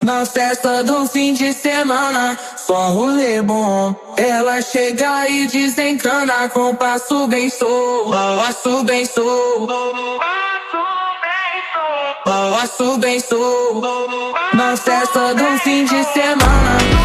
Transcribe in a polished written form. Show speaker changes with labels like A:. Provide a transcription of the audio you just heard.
A: Na festa do fim de semana, só um rolê bom. Ela chega e desencana com passo bem solto, passo bem solto, passo bem solto. Na festa do fim de semana.